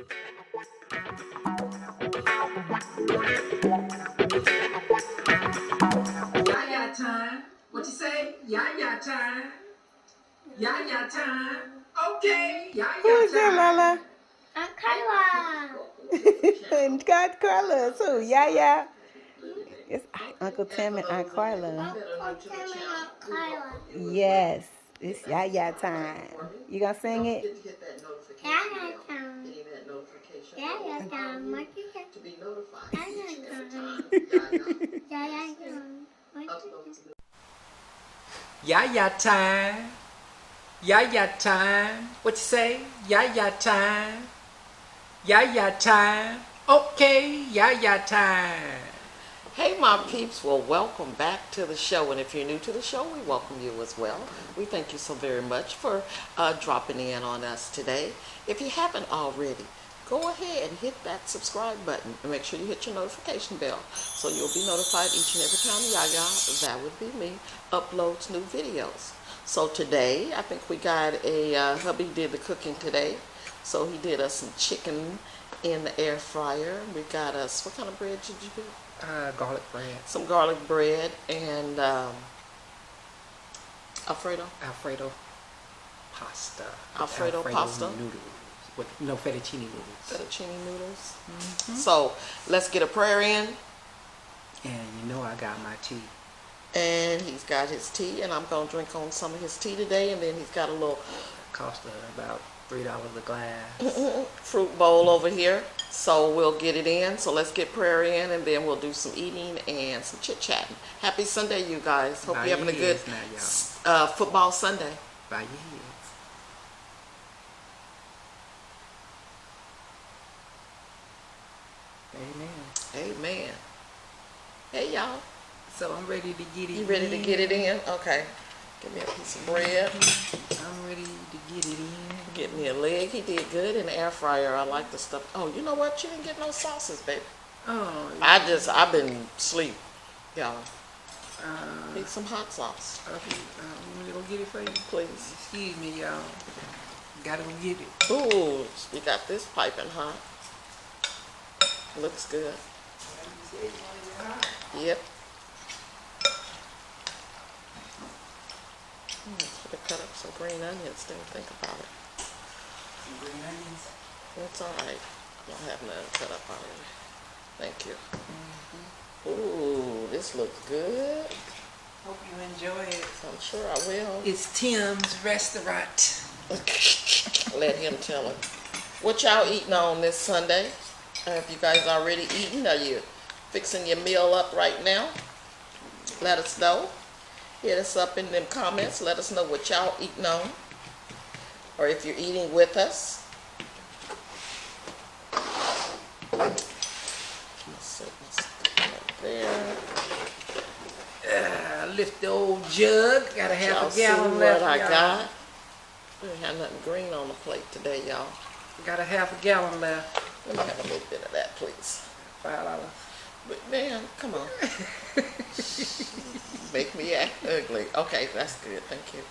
Yaya time. What you say? Yaya time. Yaya time. Okay. Yaya time. Who is that, Lala? Aunt Kyla. And God Carla. So, Yaya. It's Uncle Tim and Aunt Carla. Uncle Tim and Aunt Kyla. Yes, it's Yaya time. You gonna sing it? Yaya time. Yaya time. What you say? Yaya time. Yaya time. What you say? Yaya time. Yaya time. What you say? Yaya time. Yaya time. Okay. Yaya time. Hey my peeps, well welcome back to the show, and if you're new to the show, we welcome you as well. We thank you so very much for dropping in on us today. If you haven't already, go ahead and hit that subscribe button and make sure you hit your notification bell so you'll be notified each and every time Yaya, that would be me, uploads new videos. So today, I think we got a, hubby did the cooking today, so he did us some chicken in the air fryer. We got us, what kind of bread did you do? Garlic bread. Some garlic bread and Alfredo. Alfredo pasta. Alfredo pasta. Noodles. With fettuccine noodles. Fettuccine noodles. So let's get a prayer in. And you know I got my tea. And he's got his tea, and I'm going to drink on some of his tea today. And then he's got a little Cost about $3 a glass. fruit bowl over here. So we'll get it in. So let's get prayer in, and then we'll do some eating and some chit-chatting. Happy Sunday, you guys. Hope you're having a good football Sunday. Bow your heads. Amen. Amen. Hey, y'all. So I'm ready to get it in. You ready to get it in? Okay. Give me a piece of bread. I'm ready to get it in. Get me a leg. He did good in the air fryer. I like the stuff. Oh, you know what? You didn't get no sauces, baby. Oh. I've been asleep, y'all. Need some hot sauce. Okay, want me to go get it for you? Please. Excuse me, y'all. Gotta go get it. Ooh, we got this piping hot. Looks good. Yep. Should have cut up some green onions. Didn't think about it. Some green onions. It's all right. I'll have none cut up already. Thank you. Ooh, this looks good. Hope you enjoy it. I'm sure I will. It's Tim's restaurant. Let him tell it. What y'all eating on this Sunday? Have you guys already eaten? Are you fixing your meal up right now? Let us know. Hit us up in them comments. Let us know what y'all eating on. Or if you're eating with us. There. Lift the old jug. Got a half a gallon see left. What I y'all. got. We didn't have nothing green on the plate today, y'all. Got a half a gallon left. Let me have a little bit of that, please. $5. But man, come on. Make me act ugly. Okay, that's good. Thank you.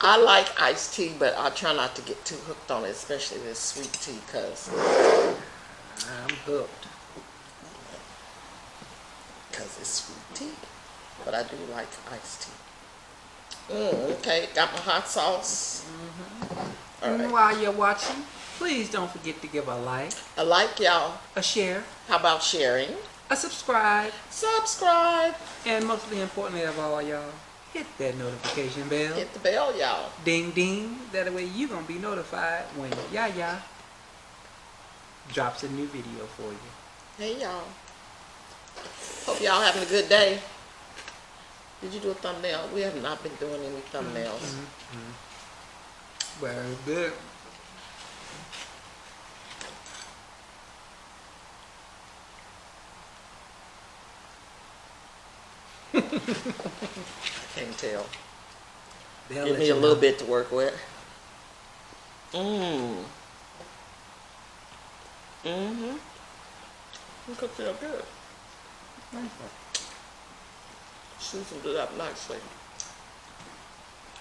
I like iced tea, but I try not to get too hooked on it, especially this sweet tea, because I'm hooked. Because it's sweet tea. But I do like iced tea. Okay, got my hot sauce. All And right. while you're watching, please don't forget to give a like, I like y'all. a share, How about sharing? a subscribe, Subscribe. and mostly importantly of all, y'all, hit that notification bell. Hit the bell, y'all. Ding ding. That way you're gonna be notified when Yaya drops a new video for you. Hey, y'all. Hope y'all having a good day. Did you do a thumbnail? We have not been doing any thumbnails. Very good. I can't tell. They'll Give let me you a little know. bit to work with. It could feel good. Seasoned it up nicely.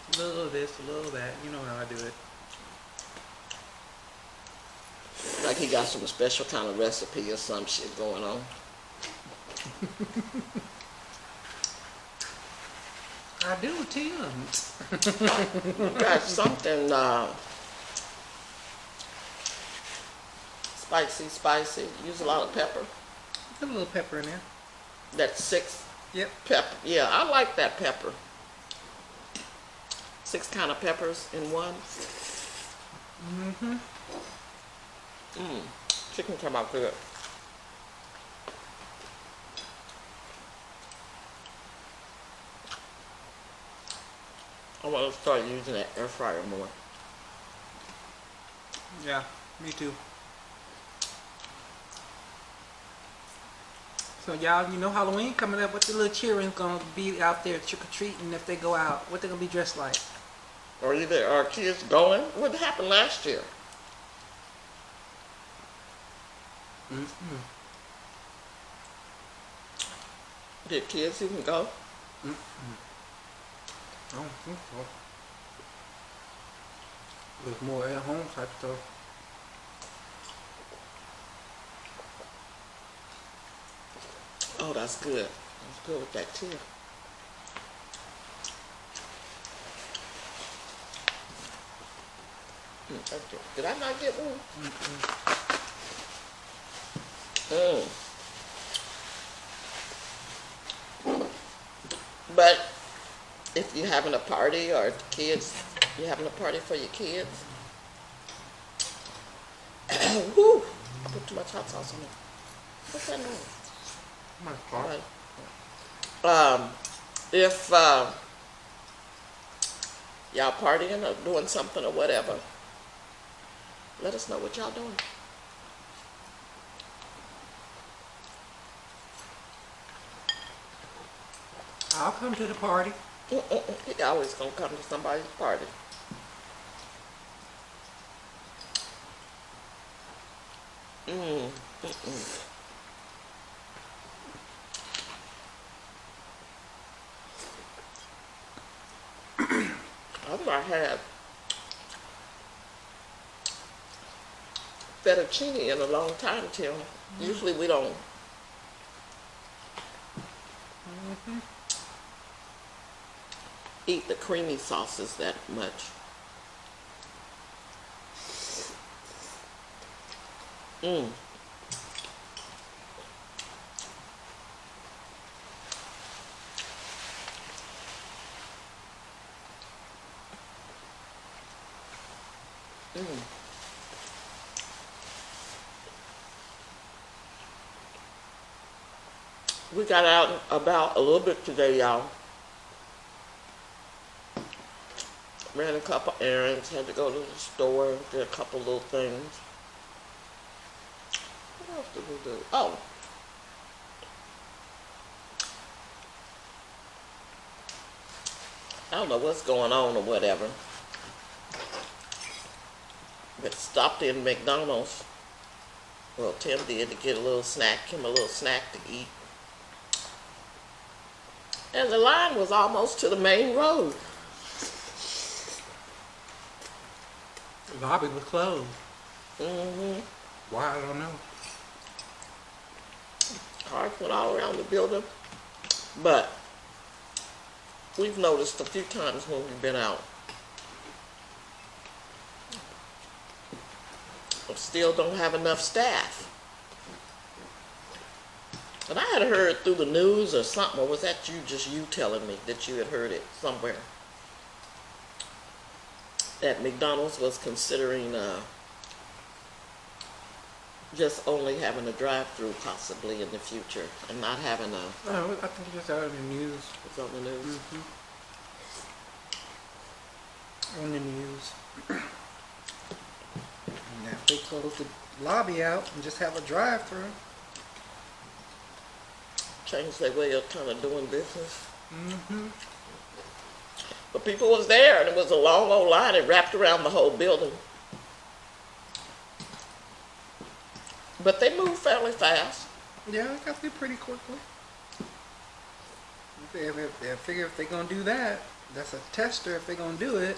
A little of this, a little of that. You know how I do it. Like he got some special kind of recipe or some shit going on. I do, Tim. Got something spicy. Use a lot of pepper. Put a little pepper in there. That's 6 Yep. pepper. Yeah, I like that pepper. 6 kind of peppers in one. Mm-hmm. Chicken come out good. I want to start using that air fryer more. Yeah, me too. So y'all, you know Halloween coming up. What the little children's gonna be out there trick-or-treating if they go out? What they gonna be dressed like? Or either our kids going. What happened last year? Mm-mm. Did kids even go? Mm-mm. I don't think so. It was more at home type stuff. Oh, that's good. That's good with that too. Okay. Did I not get one? But if you're having a party or if the kids, you're having a party for your kids. Woo! Put too much hot sauce on it. What's that noise? My God. If y'all partying or doing something or whatever, let us know what y'all doing. I'll come to the party. He always gonna come to somebody's party. I've not had fettuccine in a long time, Tim. Usually we don't. Eat the creamy sauces that much. We got out and about a little bit today, y'all. Ran a couple errands, had to go to the store, did a couple little things. What else did we do? Oh. I don't know what's going on or whatever. But stopped in McDonald's. Well, Tim did to get a little snack, him a little snack to eat. And the line was almost to the main road. The lobby was closed. Why? I don't know. Cars went all around the building. But we've noticed a few times when we've been out. We still don't have enough staff. And I had heard through the news or something, or was that you telling me that you had heard it somewhere? That McDonald's was considering just only having a drive-through possibly in the future and not having a... Oh, I think it's out in the news. It's on the news. On the news. Now, if they close the lobby out and just have a drive-through. Change their way of kind of doing business. But people was there, and it was a long old line. It wrapped around the whole building. But they moved fairly fast. Yeah, it got through pretty quickly. They figure if they're going to do that, That's a tester if they're gonna do it.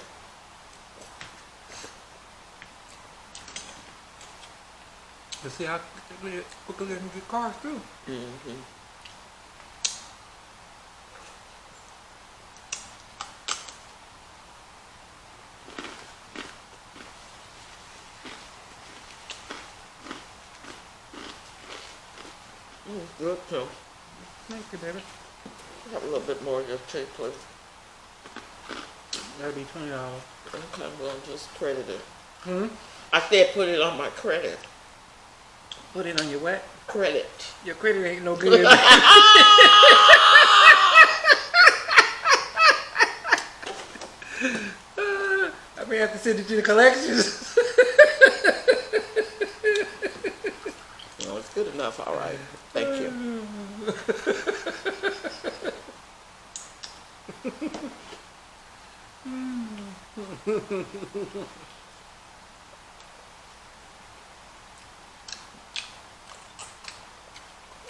To see how quickly they can get cars through. Mm-hmm. Good too. Thank you, baby. Have a little bit more of your tea, please. That'll be $20. Okay, well, just credit it. Hmm? I said put it on my credit. Put it on your what? Credit. Your credit ain't no good. I may have to send it to the collections. No, it's good enough. All right. Thank you.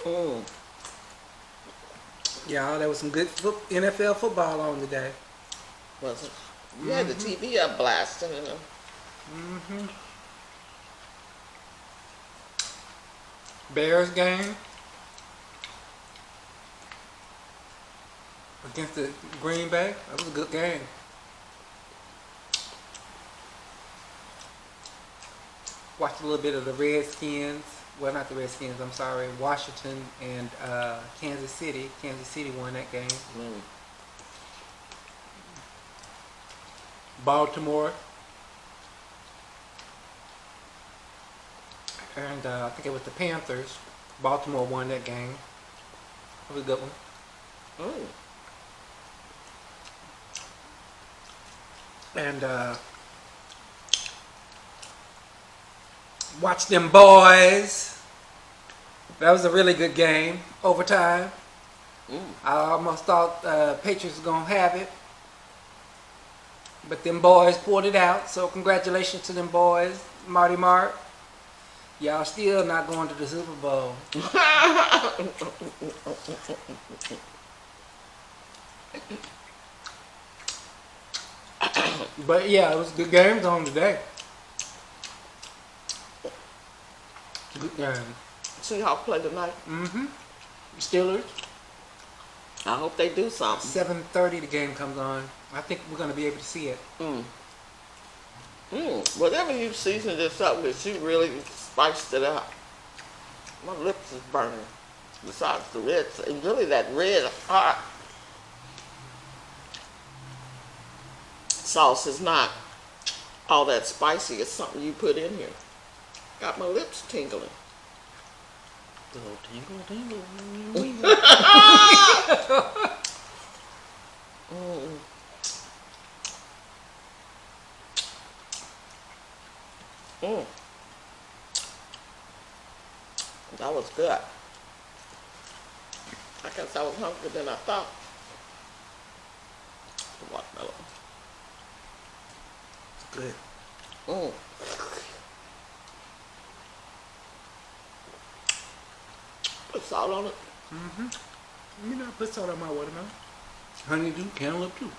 Mm. Yeah, there was some good NFL football on today. Was it? You had the TV up blasting, you know. Mm-hmm. Bears game against the Green Bay. That was a good game. Watched a little bit of the Redskins. Well, not the Redskins, I'm sorry. Washington and Kansas City. Kansas City won that game. Mm. Baltimore. And I think it was the Panthers. Baltimore won that game. That was a good one. Mm. And watch them boys. That was a really good game. Overtime. Mm. I almost thought Patriots was going to have it. But them boys pulled it out. So congratulations to them boys. Marty Mark. Y'all still not going to the Super Bowl. But yeah, it was good games on today. Good game. See how play tonight? Mm-hmm. Steelers. I hope they do something. 7:30 the game comes on. I think we're going to be able to see it. Mm. Mm. Whatever you seasoned this up with, you really spiced it up. My lips is burning. Besides the red, and really that red hot sauce is not all that spicy. It's something you put in here. Got my lips tingling. Little tingle, tingle. Mm. Mm. That was good. I guess I was hungrier than I thought. The watermelon. Good. Mm. Put salt on it. Mm-hmm. You know, I put salt on my watermelon. Honeydew, cantaloupe too.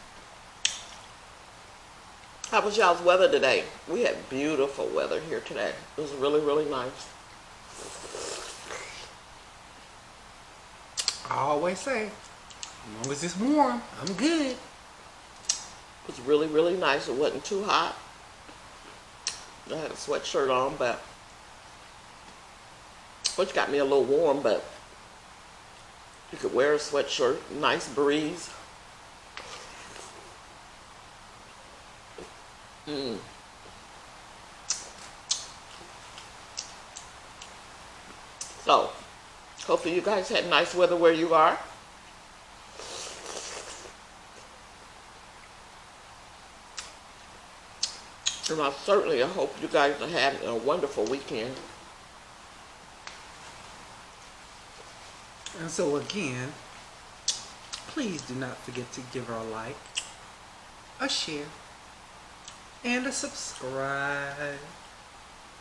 How was y'all's weather today? We had beautiful weather here today. It was really, really nice. I always say, as long as it's warm, I'm good. It was really, really nice. It wasn't too hot. I had a sweatshirt on, but which got me a little warm, but you could wear a sweatshirt. Nice breeze. Mm. So, hopefully you guys had nice weather where you are. And I certainly hope you guys are having a wonderful weekend. And so again, please do not forget to give her a like, a share, and a subscribe.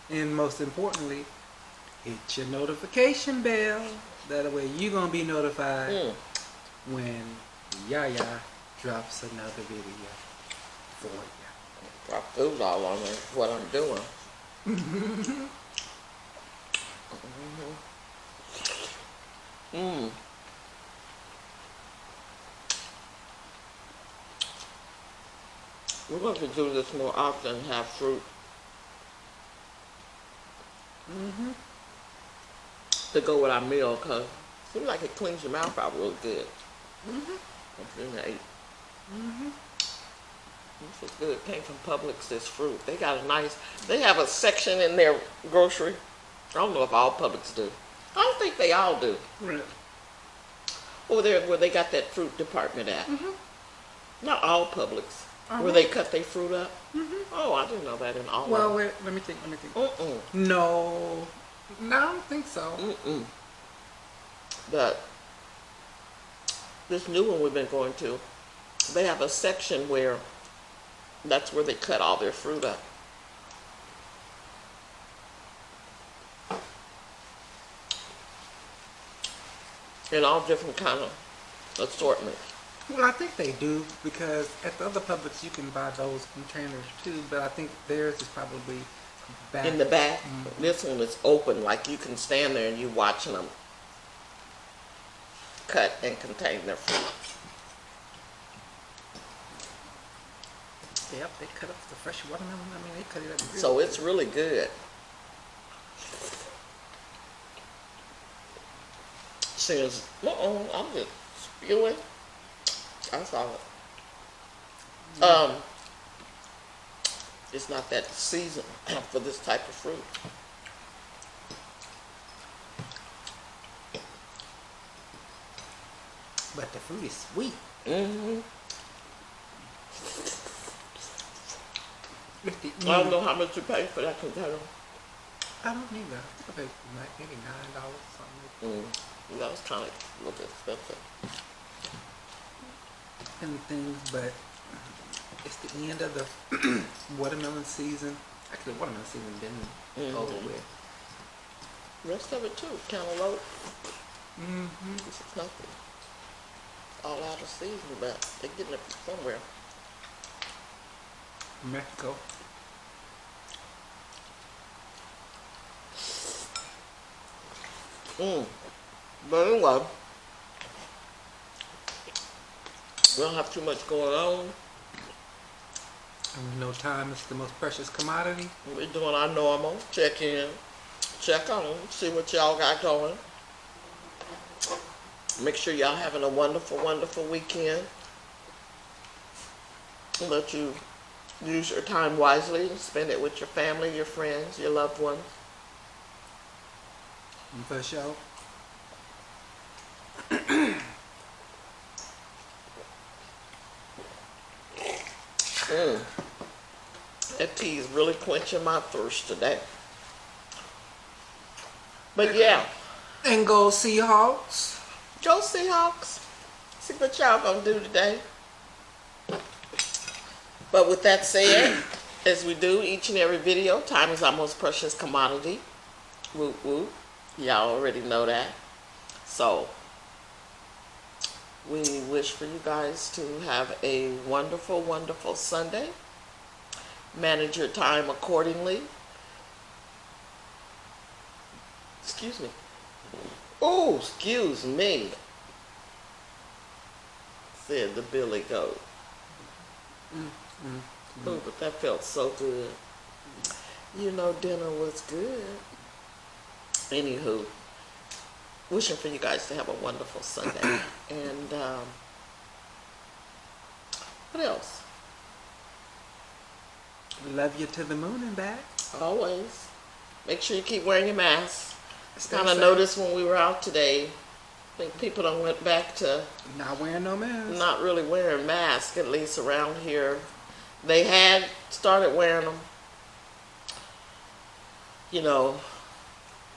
And most importantly, hit your notification bell. That way you're going to be notified when Yaya drops another video for you. Drop food all on me. What I'm doing. We're going to do this more often. Have fruit to go with our meal, cause it seems like it cleans your mouth out real good. This is good. It came from Publix, this fruit. They got a nice, they have a section in their grocery. I don't know if all Publix do. I don't think they all do. Right. Over there where they got that fruit department at. Not all Publix. Where they cut their fruit up. Oh, I didn't know that in all Well, of wait, let me think. them. No, I don't think so. But this new one we've been going to, they have a section where that's where they cut all their fruit up. In all different kind of assortment. Well, I think they do, because at the other Publix you can buy those containers too, but I think theirs is probably back. In the back, this one is open, like you can stand there and you watching them cut and contain their fruit. Yep, they cut up the fresh watermelon. I mean, they cut it up real So good. it's really good. Says, I'm just spewing. I saw it. It's not that season for this type of fruit. But the fruit is sweet. It's the I don't know how much you pay for that container. I don't either. I paid like maybe $9 something. That was kind of a little bit expensive. And things, but it's the end of the watermelon season. Actually, the watermelon season been over with. Rest of it too, cantaloupe. This is nothing. All out of season, but they're getting it from somewhere. Mexico. But anyway, we don't have too much going on. And we know time is the most precious commodity. We're doing our normal check in, check on, see what y'all got going. Make sure y'all having a wonderful, wonderful weekend. Let you use your time wisely and spend it with your family, your friends, your loved ones. For sure. That tea is really quenching my thirst today. But yeah, And go Seahawks. go Seahawks. See what y'all gonna do today. But with that said, as we do each and every video, time is our most precious commodity. Whoop whoop. Y'all already know that. So we wish for you guys to have a wonderful, wonderful Sunday. Manage your time accordingly. Excuse me. Oh, excuse me, said the billy goat. Oh, but that felt so good. You know, dinner was good. Anywho, wishing for you guys to have a wonderful Sunday. And what else? Love you to the moon and back. Always. Make sure you keep wearing your mask. Stay Kind of safe. noticed when we were out today, I think people done went back to Not wearing no mask. not really wearing masks, at least around here. They had started wearing them, you know,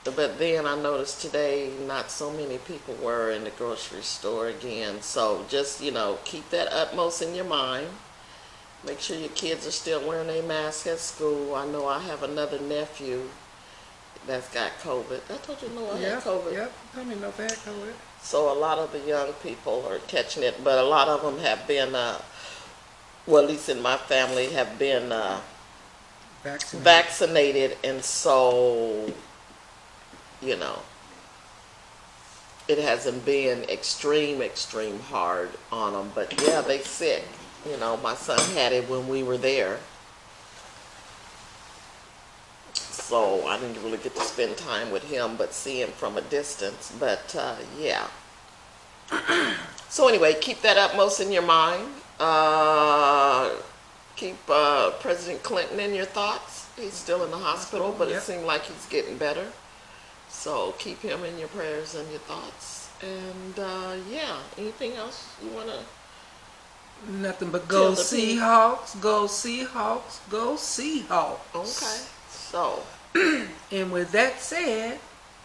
but then I noticed today not so many people were in the grocery store again. So just, you know, keep that utmost in your mind. Make sure your kids are still wearing their masks at school. I know I have another nephew that's got COVID. I told you, no, I had COVID. Yep. I mean, no bad COVID. So a lot of the young people are catching it, but a lot of them have been, well, at least in my family, have been vaccinated, and so, you know, it hasn't been extreme hard on them. But yeah, they sick. You know, my son had it when we were there, so I didn't really get to spend time with him, but see him from a distance. But yeah. So anyway, keep that upmost in your mind. Keep President Clinton in your thoughts. He's still in the hospital, but it seemed like he's getting better. So keep him in your prayers and your thoughts. And yeah, anything else you want to? Nothing but go Seahawks, go Seahawks, go Seahawks. Okay. So. And with that said,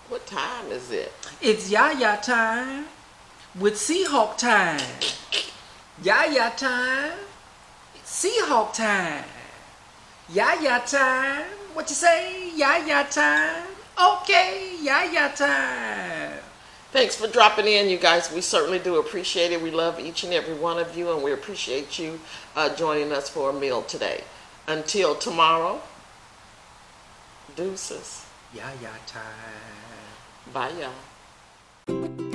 what time is it? It's Yaya time with Seahawk time. Yaya time, Seahawk time. Yaya time. What you say? Yaya time. Okay, Yaya time. Thanks for dropping in, you guys. We certainly do appreciate it. We love each and every one of you, and we appreciate you joining us for a meal today. Until tomorrow, deuces. Yaya time. Bye, y'all.